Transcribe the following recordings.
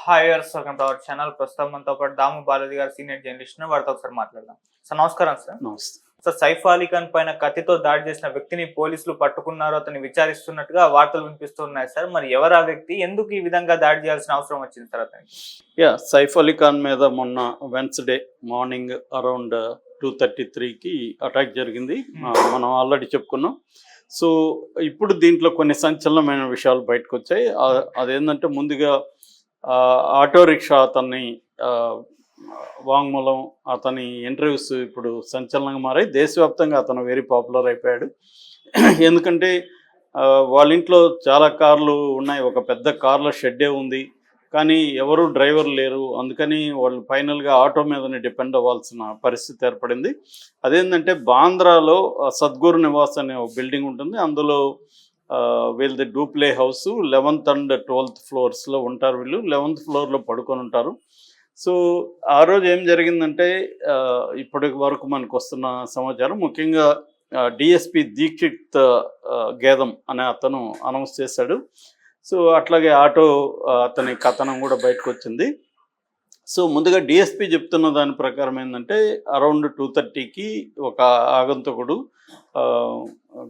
Hi గారు, welcome to our channel. ప్రస్తుతం మనతో పాటు దాము బాలాజీ గారు, సీనియర్ జర్నలిస్ట్, వారితో ఒకసారి మాట్లాడదాం. సార్ నమస్కారం సార్. నమస్తే. సార్, సైఫ్ అలీ ఖాన్ పైన కత్తితో దాడి చేసిన వ్యక్తిని పోలీసులు పట్టుకున్నారు, అతన్ని విచారిస్తున్నట్టుగా వార్తలు వినిపిస్తున్నాయి సార్. మరి ఎవరు ఆ వ్యక్తి, ఎందుకు ఈ విధంగా దాడి చేయాల్సిన అవసరం వచ్చింది సార్ అతనికి? సైఫ్ అలీ ఖాన్ మీద మొన్న వెన్స్డే మార్నింగ్ అరౌండ్ 2:33కి అటాక్ జరిగింది. మనం ఆల్రెడీ చెప్పుకున్నాం. సో ఇప్పుడు దీంట్లో కొన్ని సంచలనమైన విషయాలు బయటకు వచ్చాయి. అదేంటంటే ముందుగా ఆటో రిక్షా అతన్ని వాంగ్మూలం, అతని ఇంటర్వ్యూస్ ఇప్పుడు సంచలనంగా మారాయి. దేశవ్యాప్తంగా అతను వెరీ పాపులర్ అయిపోయాడు. ఎందుకంటే వాళ్ళ ఇంట్లో చాలా కార్లు ఉన్నాయి, ఒక పెద్ద కార్ల షెడ్డే ఉంది, కానీ ఎవరు డ్రైవర్ లేరు. అందుకని వాళ్ళు ఫైనల్గా ఆటో మీదనే డిపెండ్ అవ్వాల్సిన పరిస్థితి ఏర్పడింది. అదేంటంటే బాంద్రాలో సద్గురు నివాస్ అనే ఒక బిల్డింగ్ ఉంటుంది. అందులో వీళ్ళది డూప్లే హౌస్ 11th and 12th ఫ్లోర్స్లో ఉంటారు. వీళ్ళు 11th ఫ్లోర్లో పడుకొని ఉంటారు. సో ఆ రోజు ఏం జరిగిందంటే ఇప్పటి వరకు మనకు వస్తున్న సమాచారం, ముఖ్యంగా డిఎస్పి దీక్షిత్ గేదం అనే అతను అనౌన్స్ చేశాడు. సో అట్లాగే ఆటో అతని కథనం కూడా బయటకు వచ్చింది. సో ముందుగా డిఎస్పి చెప్తున్న దాని ప్రకారం ఏంటంటే అరౌండ్ 2:30కి ఒక ఆగంతకుడు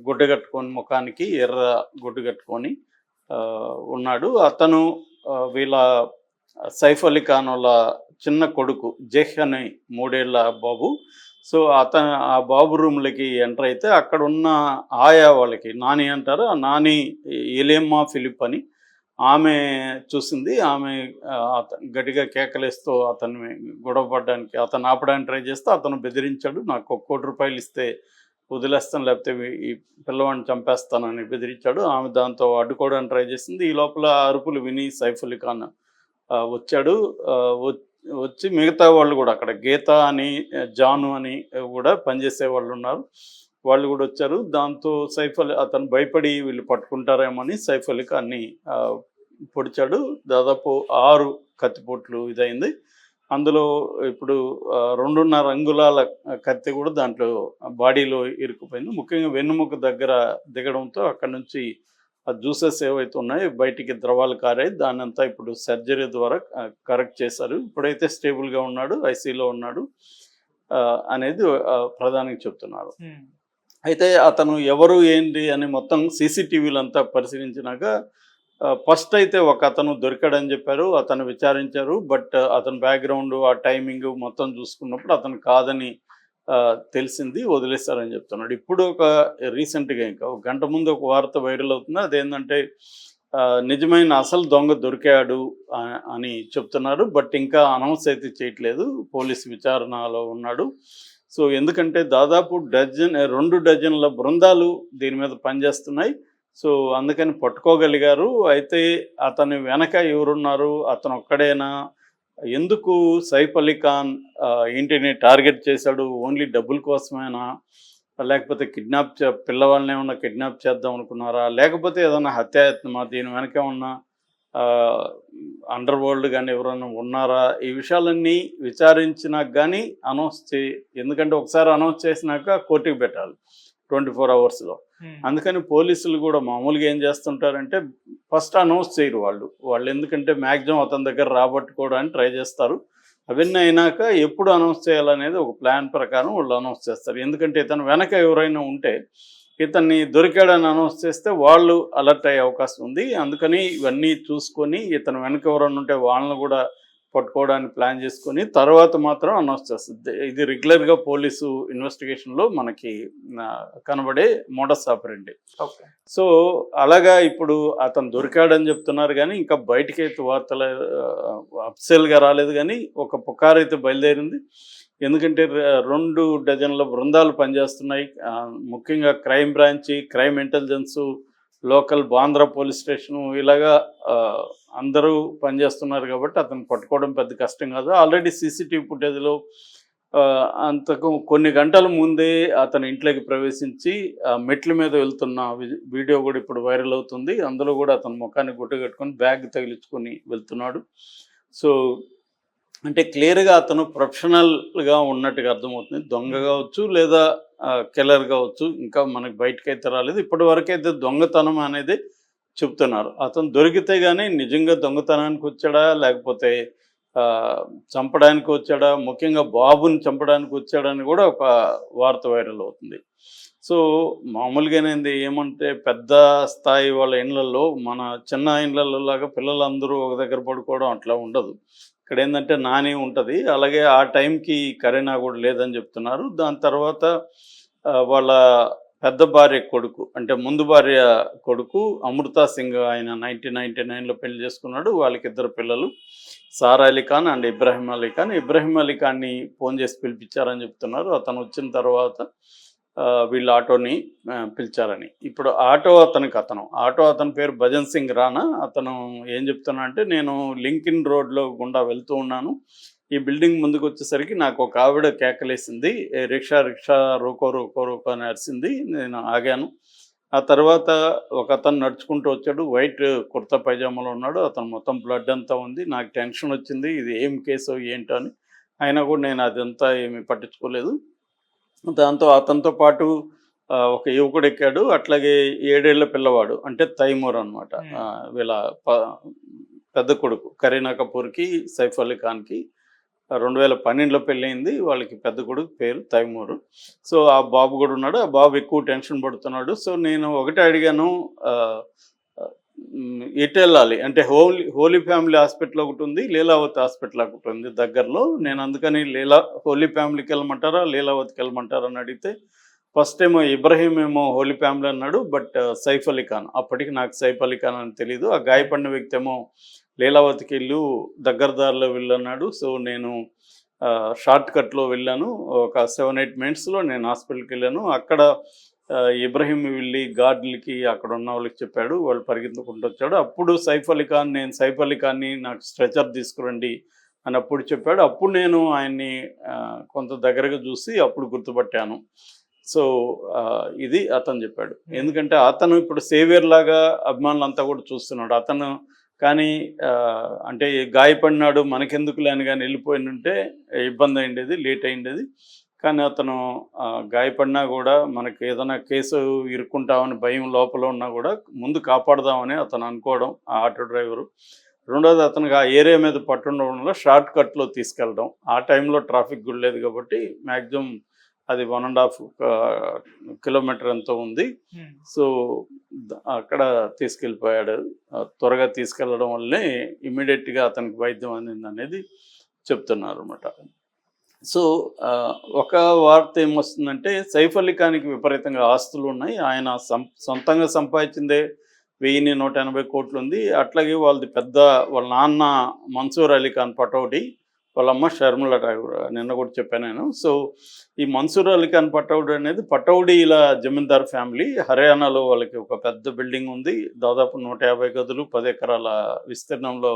గుడ్డ కట్టుకొని, ముఖానికి ఎర్ర గుడ్డు కట్టుకొని ఉన్నాడు. అతను వీళ్ళ సైఫ్ అలీ ఖాన్ వాళ్ళ చిన్న కొడుకు జెహ్ అనే 3 ఏళ్ల బాబు. సో ఆ బాబు రూమ్లకి ఎంటర్ అయితే అక్కడ ఉన్న ఆయా వాళ్ళకి నాని అంటారు, ఆ నాని ఎలేమ్మా ఫిలిప్ అని ఆమె చూసింది. ఆమె గట్టిగా కేకలేస్తూ అతన్ని గొడవ పడడానికి, అతను ఆపడానికి ట్రై చేస్తే అతను బెదిరించాడు. నాకు ₹1 కోటి ఇస్తే వదిలేస్తాను, లేకపోతే ఈ పిల్లవాడిని చంపేస్తానని బెదిరించాడు. ఆమె దాంతో అడ్డుకోవడానికి ట్రై చేసింది. ఈ లోపల అరుపులు విని సైఫ్ అలీ ఖాన్ వచ్చాడు. వచ్చి మిగతా వాళ్ళు కూడా, అక్కడ గీత అని, జాను అని కూడా పనిచేసే వాళ్ళు ఉన్నారు, వాళ్ళు కూడా వచ్చారు. దాంతో సైఫ్ అలీ అతను భయపడి వీళ్ళు పట్టుకుంటారేమో అని సైఫ్ అలీ ఖాన్ని పొడిచాడు. దాదాపు 6 కత్తిపోట్లు ఇదైంది. అందులో ఇప్పుడు 2.5 అంగుళాల కత్తి కూడా దాంట్లో బాడీలో ఇరుక్కుపోయింది. ముఖ్యంగా వెన్నుముక దగ్గర దిగడంతో అక్కడ నుంచి ఆ జ్యూసెస్ ఏవైతే ఉన్నాయో బయటికి ద్రవాలు కారాయి. దాన్నంతా ఇప్పుడు సర్జరీ ద్వారా కరెక్ట్ చేశారు. ఇప్పుడైతే స్టేబుల్గా ఉన్నాడు, ఐసీలో ఉన్నాడు అనేది ప్రధానికి చెప్తున్నారు. అయితే అతను ఎవరు ఏంటి అని మొత్తం సీసీటీవీలు అంతా పరిశీలించినాక ఫస్ట్ అయితే ఒక అతను దొరికాడని చెప్పారు. అతను విచారించారు. బట్ అతని బ్యాక్గ్రౌండ్, ఆ టైమింగ్ మొత్తం చూసుకున్నప్పుడు అతను కాదని తెలిసింది, వదిలేస్తారని చెప్తున్నాడు. ఇప్పుడు ఒక రీసెంట్గా ఇంకా ఒక గంట ముందు ఒక వార్త వైరల్ అవుతుంది. అదేంటంటే నిజమైన అసలు దొంగ దొరికాడు అని చెప్తున్నారు. బట్ ఇంకా అనౌన్స్ అయితే చేయట్లేదు, పోలీసు విచారణలో ఉన్నాడు. సో ఎందుకంటే దాదాపు 2 డజన్ల బృందాలు దీని మీద పనిచేస్తున్నాయి. సో అందుకని పట్టుకోగలిగారు. అయితే అతని వెనక ఎవరున్నారు, అతను ఒక్కడేనా, ఎందుకు సైఫ్ అలీ ఖాన్ ఇంటిని టార్గెట్ చేశాడు, ఓన్లీ డబ్బుల కోసమేనా, లేకపోతే పిల్లవాళ్ళని ఏమన్నా కిడ్నాప్ చేద్దాం అనుకున్నారా, లేకపోతే ఏదన్నా హత్యాయత్నమా, దీని వెనక ఉన్న అండర్ వరల్డ్ కానీ ఎవరైనా ఉన్నారా, ఈ విషయాలన్నీ విచారించినాక కానీ ఎందుకంటే ఒకసారి అనౌన్స్ చేసినాక కోర్టుకి పెట్టాలి 24 అవర్స్లో. అందుకని పోలీసులు కూడా మామూలుగా ఏం చేస్తుంటారంటే ఫస్ట్ అనౌన్స్ చేయరు వాళ్ళు ఎందుకంటే మ్యాక్సిమం అతని దగ్గర రాబట్టుకోవడానికి ట్రై చేస్తారు. అవన్నీ అయినాక ఎప్పుడు అనౌన్స్ చేయాలనేది ఒక ప్లాన్ ప్రకారం వాళ్ళు అనౌన్స్ చేస్తారు. ఎందుకంటే ఇతను వెనక ఎవరైనా ఉంటే, ఇతన్ని దొరికాడని అనౌన్స్ చేస్తే వాళ్ళు అలర్ట్ అయ్యే అవకాశం ఉంది. అందుకని ఇవన్నీ చూసుకొని ఇతను వెనక ఎవరైనా ఉంటే వాళ్ళని కూడా పట్టుకోవడానికి ప్లాన్ చేసుకొని తర్వాత మాత్రం అనౌన్స్ చేస్తుంది. ఇది రెగ్యులర్గా పోలీసు ఇన్వెస్టిగేషన్లో మనకి కనబడే మోడస్ ఆపరెండి. సో అలాగా ఇప్పుడు అతను దొరికాడని చెప్తున్నారు, కానీ ఇంకా బయటకైతే వార్తలు అఫ్సెల్గా రాలేదు. కానీ ఒక పుకారు అయితే బయలుదేరింది. ఎందుకంటే 2 డజన్ల బృందాలు పనిచేస్తున్నాయి. ముఖ్యంగా crime branch, crime intelligence, local Bandra police station, ఇలాగా అందరూ పనిచేస్తున్నారు కాబట్టి అతను పట్టుకోవడం పెద్ద కష్టం కాదు. ఆల్రెడీ సీసీటీవీ ఫుటేజ్లో అంతకు కొన్ని గంటల ముందే అతని ఇంట్లోకి ప్రవేశించి మెట్ల మీద వెళ్తున్న వీడియో కూడా ఇప్పుడు వైరల్ అవుతుంది. అందులో కూడా అతను ముఖాన్ని గుట్ట కట్టుకొని బ్యాగ్ తగిలించుకొని వెళ్తున్నాడు. సో అంటే క్లియర్గా అతను ప్రొఫెషనల్గా ఉన్నట్టుగా అర్థమవుతుంది. దొంగ కావచ్చు లేదా కిల్లర్ కావచ్చు, ఇంకా మనకు బయటకైతే రాలేదు. ఇప్పటి వరకైతే దొంగతనం అనేది చెప్తున్నారు. అతను దొరికితే గానీ నిజంగా దొంగతనానికి వచ్చాడా? లేకపోతే చంపడానికి వచ్చాడా? ముఖ్యంగా బాబుని చంపడానికి వచ్చాడని గూడా ఒక వార్త వైరల్ అవుతుంది. సో, మామూలుగానేంది ఏమంటే పెద్ద స్థాయి వాళ్ళ ఇండ్లల్లో మన చిన్న ఇండ్లల్లోలాగా పిల్లలందరూ ఒక దగ్గర పడుకోవడం అట్లా ఉండదు. ఇక్కడేందంటే నాని ఉంటది. అలాగే ఆ టైంకి కరీనా గూడా లేదని జెప్తున్నారు. దాని తర్వాత వాళ్ళ పెద్ద భార్య కొడుకు అంటే ముందు భార్య కొడుకు అమృతా సింగ్ ఆయన 1999లో పెళ్లి చేసుకున్నాడు. వాళ్ళకిద్దరు పిల్లలు. సారా అలీ ఖాన్ అండ్ ఇబ్రాహీం అలీ ఖాన్. ఇబ్రాహీం అలీ ఖాన్‌ని ఫోన్ చేసి పిలిపించారని చెప్తున్నారు. అతను వచ్చిన తర్వాత వీళ్ళ ఆటోని పిలిచారని. ఇప్పుడు ఆటో అతని పేరు భజన్ సింగ్ రాణా. అతను ఏం చెప్తున్నాడంటే, నేను లింకన్ రోడ్‌లో గుండా వెళ్తూ ఉన్నాను. ఈ బిల్డింగ్ ముందుకొచ్చేసరికి నాకు ఒక ఆవిడ కేకలేసింది. రిక్షా రిక్షా రోకో రోకో రోకో అని అరిసింది. నేను ఆగాను. ఆ తర్వాత ఒకతను నడుచుకుంటూ వచ్చాడు. వైట్ కుర్తా పైజామాలో ఉన్నాడు. అతను మొత్తం బ్లడ్ అంతా ఉంది. నాకు టెన్షన్ వచ్చింది. ఇది ఏం కేసో ఏంటో అని. అయినా కూడా నేను అదంతా ఏమీ పట్టించుకోలేదు. దాంతో అతనితో పాటు ఒక యువకుడు ఎక్కాడు. అట్లాగే 7 ఏళ్ల పిల్లవాడు అంటే తైమూర్ అనమాట. వీళ్ళ ప పెద్ద కొడుకు కరీనా కపూర్‌కి, సైఫ్ అలీ ఖాన్‌కి 2012లో పెళ్ళయింది. వాళ్ళకి పెద్ద కొడుకు పేరు తైమూరు. సో, ఆ బాబు గూడా ఉన్నాడు. ఆ బాబు ఎక్కువ టెన్షన్ పడుతున్నాడు. సో, నేను ఒకటే అడిగాను, ఆహ్, ఎటెళ్ళాలి అంటే హోలీ ఫ్యామిలీ హాస్పిటల్ ఒకటుంది. లీలావతి హాస్పిటల్ ఒకటుంది దగ్గరలో. నేను అందుకని హోలీ ఫ్యామిలీకి వెళ్ళమంటారా? లీలావతికి వెళ్ళమంటారా అని అడిగితే, ఫస్ట్ ఏమో ఇబ్రహీం ఏమో హోలీ ఫ్యామిలీ అన్నాడు. బట్ సైఫ్ అలీ ఖాన్ అప్పటికి నాకు సైఫ్ అలీ ఖాన్ అని తెలీదు. ఆ గాయపడిన వ్యక్తి ఏమో లీలావతికి దగ్గర దారిలో వెళ్ళన్నాడు. సో, నేను షార్ట్ కట్లో వెళ్ళాను. ఒక 7-8 మినిట్స్‌లో నేను హాస్పిటల్‌కి వెళ్ళాను. అక్కడ ఇబ్రహీం వెళ్ళి గార్డులకి అక్కడ ఉన్న వాళ్ళకి చెప్పాడు. వాళ్ళు పరిగెత్తుకుంటూ వచ్చాడు. అప్పుడు నేను సైఫ్ అలీ ఖాన్‌ని నాకు స్ట్రెచర్ తీసుకురండి అని అప్పుడు చెప్పాడు. అప్పుడు నేను ఆయన్ని కొంత దగ్గరగా చూసి అప్పుడు గుర్తుపట్టాను. సో, ఇది అతను చెప్పాడు. ఎందుకంటే అతను ఇప్పుడు సేవియర్ లాగా అభిమానులంతా కూడా చూస్తున్నాడు. అతను కానీ అంటే గాయపడినాడు మనకెందుకులే అని గాని వెళ్ళిపోయినుంటే ఇబ్బంది అయ్యుండేది, లేట్ అయ్యుండేది. కానీ అతను గాయపడినా కూడా మనకి ఏదైనా కేసు ఇరుక్కుంటామని భయం లోపల ఉన్నా కూడా ముందు కాపాడదామని అతను అనుకోవడం ఆ ఆటో డ్రైవరు. రెండోది అతనికి ఆ ఏరియా మీద పట్టుండడం వల్ల షార్ట్ కట్‌లో తీసుకెళ్ళడం. ఆ టైంలో ట్రాఫిక్ కూడా లేదు కాబట్టి మ్యాక్సిమం అది 1.5 కిలోమీటర్ ఎంతో ఉంది. సో, అక్కడ తీసుకెళ్ళిపోయాడు. త్వరగా తీసుకెళ్ళడం వల్లనే ఇమ్మీడియేట్‌గా అతనికి వైద్యం అందిందనేది చెప్తున్నారన్నమాట. సో, ఒక వార్త ఏమొస్తుందంటే సైఫ్ అలీ ఖాన్‌కి విపరీతంగా ఆస్తులున్నాయి. ఆయన సొంతంగా సంపాదించిందే 1,180 కోట్లుంది. అట్లాగే వాళ్ళ నాన్న మన్సూర్ అలీ ఖాన్ పటౌడీ, వాళ్ళమ్మ షర్మిలా ఠాగూర్. నిన్న కూడా చెప్పాను నేను. సో, ఈ మన్సూర్ అలీ ఖాన్ పటౌడీ అనేది పటౌడీల జమీందార్ ఫ్యామిలీ. హర్యానాలో వాళ్ళకి ఒక పెద్ద బిల్డింగ్ ఉంది. దాదాపు 150 గదులు, 10 ఎకరాల విస్తీర్ణంలో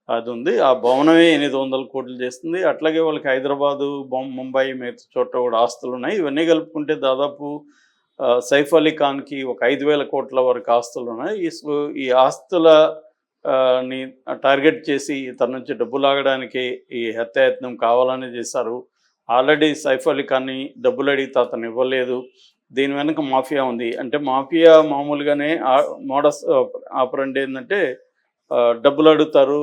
అది ఉంది. ఆ భవనమే 800 కోట్లు చేస్తుంది. అట్లాగే వాళ్ళకి హైదరాబాదు, ముంబై మిగతా చోట్ల కూడా ఆస్తులున్నాయి. ఇవన్నీ కలుపుకుంటే దాదాపు సైఫ్ అలీ ఖాన్‌కి ఒక 5,000 కోట్ల వరకు ఆస్తులున్నాయి. ఈ ఆస్తుల ని టార్గెట్ చేసి తన నుంచి డబ్బు లాగడానికి ఈ హత్యాయత్నం కావాలని చేశారు. ఆల్రెడీ సైఫ్ అలీ ఖాన్‌ని డబ్బులు అడిగితే అతను ఇవ్వలేదు. దీని వెనక మాఫియా ఉంది. అంటే మాఫియా మామూలుగానే మోడస్ ఆపరండి ఏందంటే డబ్బులు అడుగుతారు.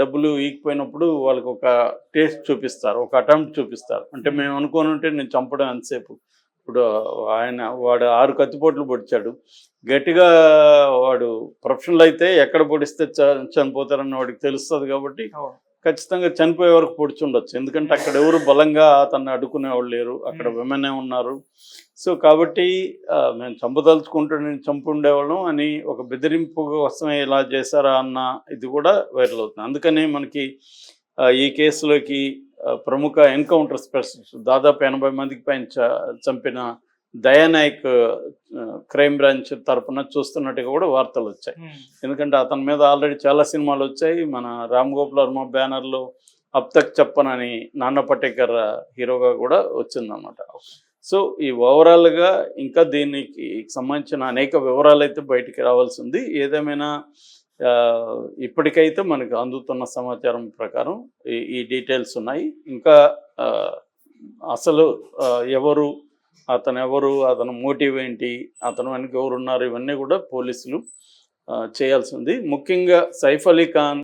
డబ్బులు ఇయ్యకపోయినప్పుడు వాళ్ళకి ఒక టేస్ట్ చూపిస్తారు. ఒక అటెంప్ట్ చూపిస్తారు. అంటే మేము అనుకోనుంటే నేను చంపడం ఎంతసేపు. ఇప్పుడు వాడు 6 కత్తిపోట్లు పొడిచాడు. గట్టిగా వాడు ప్రొఫెషనల్ అయితే ఎక్కడ పొడిస్తే చనిపోతారని వాడికి తెలుస్తుంది కాబట్టి ఖచ్చితంగా చనిపోయే వరకు పొడిచుండొచ్చు. ఎందుకంటే అక్కడ ఎవరు బలంగా అతన్ని అడ్డుకునేవాళ్ళు లేరు. అక్కడ విమెనే ఉన్నారు. సో, కాబట్టి మేము చంపదలుచుకుంటే నేను చంపుండేవాళ్ళం అని ఒక బెదిరింపు కోసమే ఇలా చేశారా అన్న ఇది కూడా వైరల్ అవుతుంది. అందుకని మనకి ఈ కేసులోకి ప్రముఖ ఎన్కౌంటర్ స్పెషలిస్ట్ దాదాపు 80 మందికి పైన చంపిన దయానాయక్ క్రైమ్ బ్రాంచ్ తరఫున చూస్తున్నట్టుగా కూడా వార్తలు వచ్చాయి. ఎందుకంటే అతని మీద ఆల్రెడీ చాలా సినిమాలు వచ్చాయి. మన రామ్ గోపాల్ వర్మ బ్యానర్లో అబ్ తక్ చెప్పన్ అని నాన్న పటేకర్ హీరోగా కూడా వచ్చిందన్నమాట. సో, ఈ ఓవరాల్గా ఇంకా దీనికి సంబంధించిన అనేక వివరాలు అయితే బయటికి రావాల్సి ఉంది. ఏదేమైనా ఇప్పటికైతే మనకు అందుతున్న సమాచారం ప్రకారం ఈ డీటెయిల్స్ ఉన్నాయి. ఇంకా అసలు అతను మోటివ్ ఏంటి, అతను వెనక ఎవరున్నారు, ఇవన్నీ కూడా పోలీసులు చేయాల్సి ఉంది. ముఖ్యంగా సైఫ్ అలీ ఖాన్